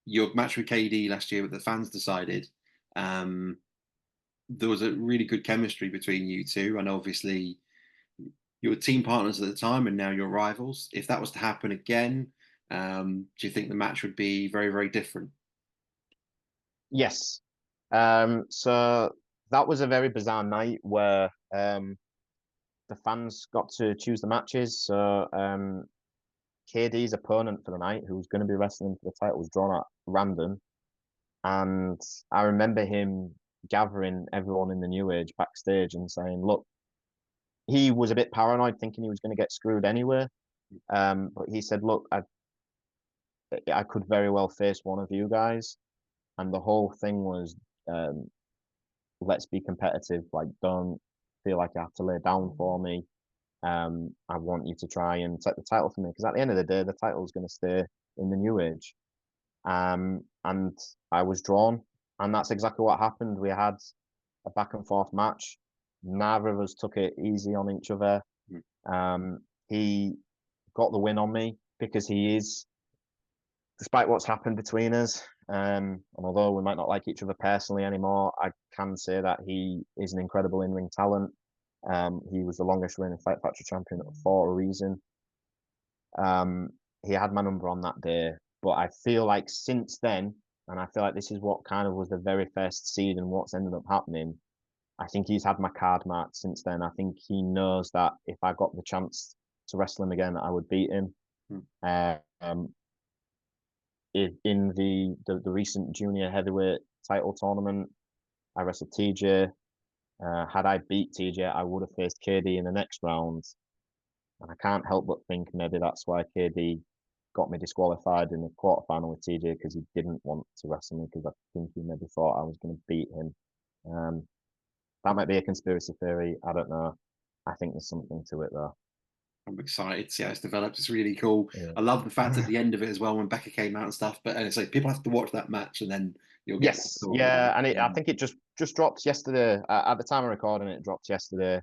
your match with KD last year, with the fans decided, there was a really good chemistry between you two, and obviously you were team partners at the time, and now you're rivals. If that was to happen again, do you think the match would be very, very different? Yes. So that was a very bizarre night where the fans got to choose the matches. So KD's opponent for the night, who was going to be wrestling for the title, was drawn at random. And I remember him gathering everyone in the New Age backstage and saying, look, he was a bit paranoid, thinking he was going to get screwed anyway. But he said, look, I could very well face one of you guys. And the whole thing was, um, let's be competitive. Like, don't feel like you have to lay down for me. I want you to try and take the title from me, because at the end of the day, the title is going to stay in the New Age. And I was drawn, and that's exactly what happened. We had a back and forth match. Neither of us took it easy on each other. He got the win on me because he is, despite what's happened between us, and although we might not like each other personally anymore, I can say that he is an incredible in-ring talent. He was the longest reigning Fight Factory champion for a reason. He had my number on that day, but I feel like since then, and I feel like this is what kind of was the very first seed and what's ended up happening. I think he's had my card marked since then. I think he knows that if I got the chance to wrestle him again, I would beat him. Um, in the recent junior heavyweight title tournament, I wrestled TJ. Had I beat TJ, I would have faced KD in the next round. And I can't help but think maybe that's why KD got me disqualified in the quarterfinal with TJ, because he didn't want to wrestle me, because I think he maybe thought I was going to beat him. That might be a conspiracy theory. I don't know. I think there's something to it, though. I'm excited to see how it's developed. It's really cool. I love the fact at Yeah. the end of it as well, when Becca came out and stuff. But and it's like people have to watch that match, and then you'll get Yes, the yeah, and I yeah. think it just dropped yesterday. At the time of recording, it dropped yesterday.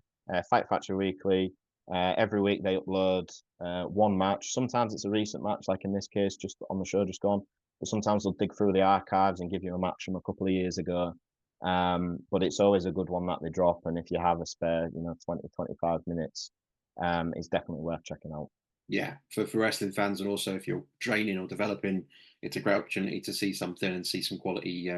Fight Factory Weekly. Every week they upload one match. Sometimes it's a recent match, like in this case, just on the show, just gone. But sometimes they'll dig through the archives and give you a match from a couple of years ago. But it's always a good one that they drop, and if you have a spare, 20, 25 minutes, it's definitely worth checking out. Yeah, for wrestling fans, and also if you're training or developing, it's a great opportunity to see something and see some quality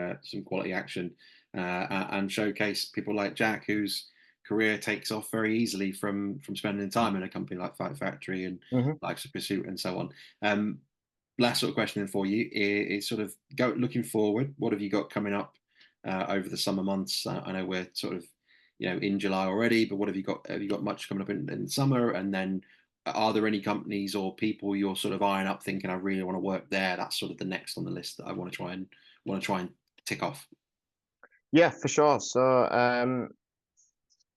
action, and showcase people like Jack, whose career takes off very easily from spending time in a company like Fight Factory and Mm-hmm. Life's a Pursuit and so on. Last sort of question then for you is sort of looking forward. What have you got coming up over the summer months? I know we're sort of in July already, but what have you got? Have you got much coming up in summer? And then are there any companies or people you're sort of eyeing up, thinking I really want to work there? That's sort of the next on the list that I want to try and tick off. Yeah, for sure. So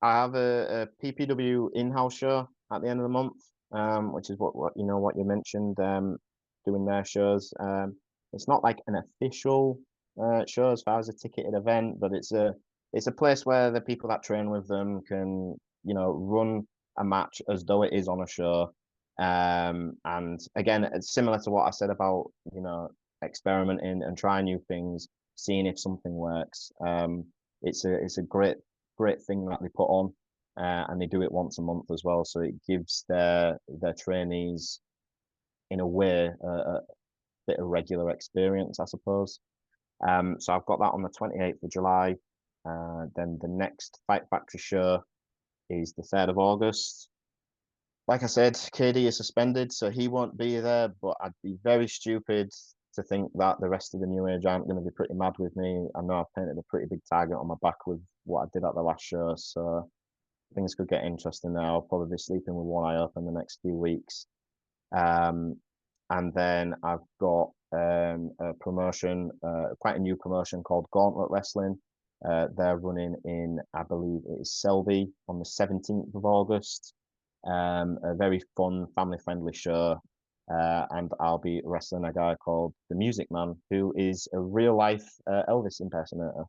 I have a PPW in-house show at the end of the month, which is what what you mentioned, doing their shows. It's not like an official show as far as a ticketed event, but it's a place where the people that train with them can run a match as though it is on a show. And again, it's similar to what I said about experimenting and trying new things, seeing if something works. It's a great thing that they put on, and they do it once a month as well. So it gives their trainees in a way, a bit of regular experience, I suppose. So I've got that on the 28th of July. Then the next Fight Factory show is the 3rd of August. Like I said, KD is suspended, so he won't be there, but I'd be very stupid to think that the rest of the new age aren't going to be pretty mad with me. I know I've painted a pretty big target on my back with what I did at the last show, so things could get interesting there. I'll probably be sleeping with one eye open the next few weeks. And then I've got a promotion, quite a new promotion called Gauntlet Wrestling. They're running in, I believe it is Selby on the 17th of August. A very fun, family-friendly show. And I'll be wrestling a guy called the Music Man, who is a real-life Elvis impersonator.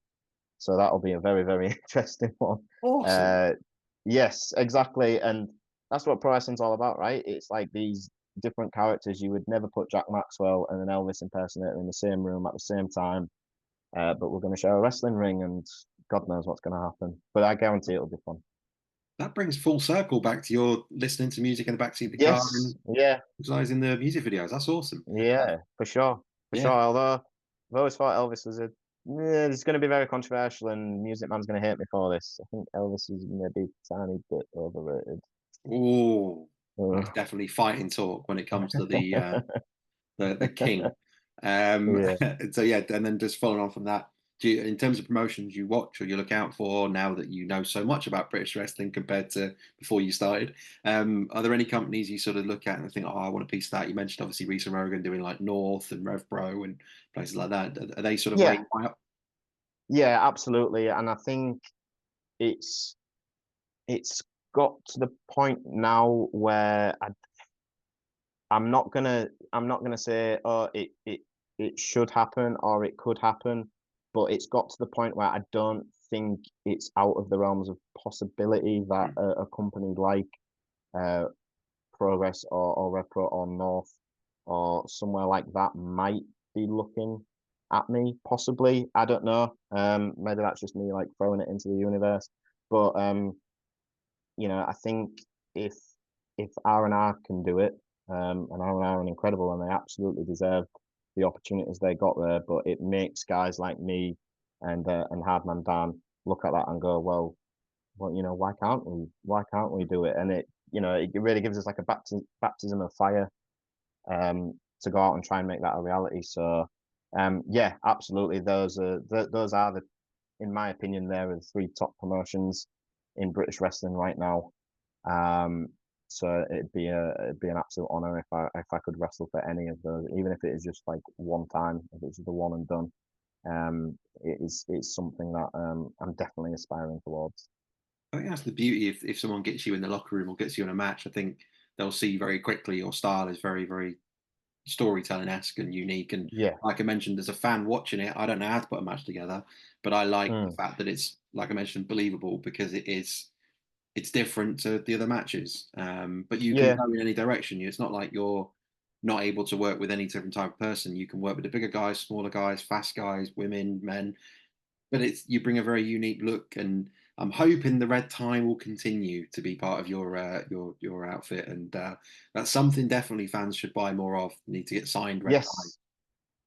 So that'll be a very, very interesting one. Awesome. Yes, exactly. And that's what pro wrestling's all about, right? It's like these different characters. You would never put Jack Maxwell and an Elvis impersonator in the same room at the same time. But we're going to share a wrestling ring, and God knows what's going to happen. But I guarantee it'll be fun. That brings full circle back to your listening to music in the backseat of the car Yes, and yeah, utilizing the music videos. That's awesome. yeah, for sure, for sure. Yeah. Although I've always thought Elvis was it's going to be very controversial, and Music Man's going to hate me for this. I think Elvis is maybe a tiny bit overrated. Oh, Uh, that's definitely fighting talk when it comes to the king. yeah. So yeah, and then just following on from that, in terms of promotions you watch or you look out for now that you know so much about British wrestling compared to before you started, are there any companies you sort of look at and think, oh, I want a piece of that? You mentioned obviously Reese and Rogan doing like North and Rev Pro and places like that. Are they sort of Yeah, weighing out? yeah, absolutely. And I think it's it's got to the point now where I'm not gonna say, oh, it should happen or it could happen, but it's got to the point where I don't think it's out of the realms of possibility that a company like uh, Progress or Repro or North or somewhere like that might be looking at me, possibly. I don't know. Maybe that's just me like throwing it into the universe. But I think if if R&R can do it, and R&R are incredible and they absolutely deserve the opportunities they got there, but it makes guys like me and Hardman Dan look at that and go, well, why can't we? Why can't we do it? And it really gives us like a baptism of fire to go out and try and make that a reality. So, yeah, absolutely. Those are the, in my opinion, there are the three top promotions in British wrestling right now. So it'd be an absolute honor if I could wrestle for any of those, even if it is just like one time, if it's the one and done. It's something that I'm definitely aspiring towards. I think that's the beauty. If someone gets you in the locker room or gets you in a match, I think they'll see very quickly your style is very, very storytelling esque and unique. And Yeah. like I mentioned, as a fan watching it, I don't know how to put a match together, but I like the Mm. fact that it's, like I mentioned, believable because it's different to the other matches. But you can Yeah. go in any direction. It's not like you're not able to work with any different type of person. You can work with the bigger guys, smaller guys, fast guys, women, men, but it's you bring a very unique look, and I'm hoping the red tie will continue to be part of your outfit, and that's something definitely fans should buy more of. Need to get signed red ties.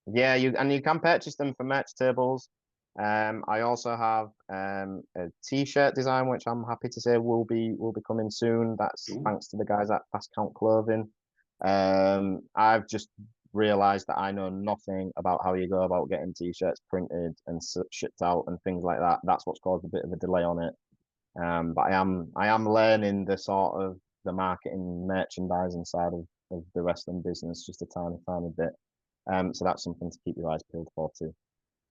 Yes. Yeah, you can purchase them from merch tables. I also have a t-shirt design, which I'm happy to say will be coming soon. That's Ooh. thanks to the guys at Fast Count Clothing. I've just realized that I know nothing about how you go about getting t-shirts printed and shipped out and things like that. That's what's caused a bit of a delay on it. But I am learning the sort of the marketing merchandising side of the wrestling business just a tiny, tiny bit. So that's something to keep your eyes peeled for too.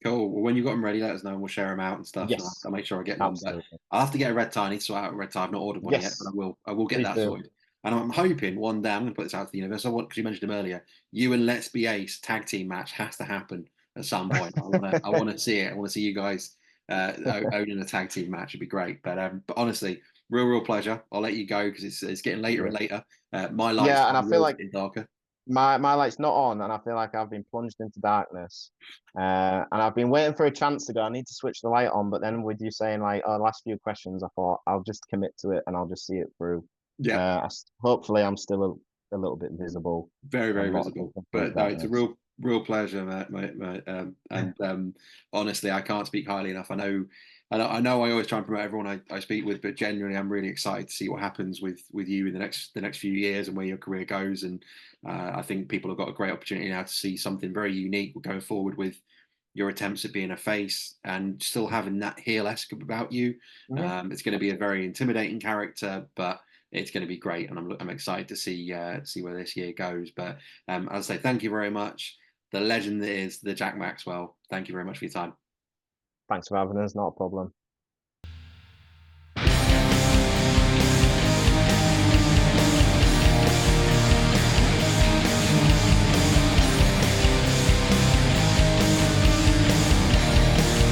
Cool. Well, when you've got them ready, let us know and we'll share them out and stuff. And Yes, I'll make sure I get one. But absolutely. I'll have to get a red tie. I need to sort out a red tie. I've not ordered one yet, but I Yes, will. I will get please that do. sorted. And I'm hoping one day I'm going to put this out to the universe. I want because you mentioned him earlier. You and Let's Be Ace tag team match has to happen at some point. I want to see it. I want to see you guys owning a tag team match. It'd be great. But honestly, real pleasure. I'll let you go because it's getting later Yeah, and later. My lights yeah, and I are feel yours like getting darker. my light's not on, and I feel like I've been plunged into darkness. And I've been waiting for a chance to go. I need to switch the light on, but then with you saying like, oh, last few questions, I thought I'll just commit to it and I'll just see it through. Yeah. Hopefully, I'm still a little bit visible, Very, and very a lot of visible. people think But no, that it's a is. real pleasure, mate. And honestly, I can't speak highly enough. I know I always try and promote everyone I speak with, but genuinely, I'm really excited to see what happens with you in the next few years and where your career goes. And I think people have got a great opportunity now to see something very unique going forward with your attempts at being a face and still having that heel-esque about you. Yeah, It's going to be a very intimidating character, but it's going to be great, and I'm excited to see where this year goes. But as I say, thank you very much. The legend that is the Jack Maxwell. Thank you very much for your time. thanks for having us. Not a problem.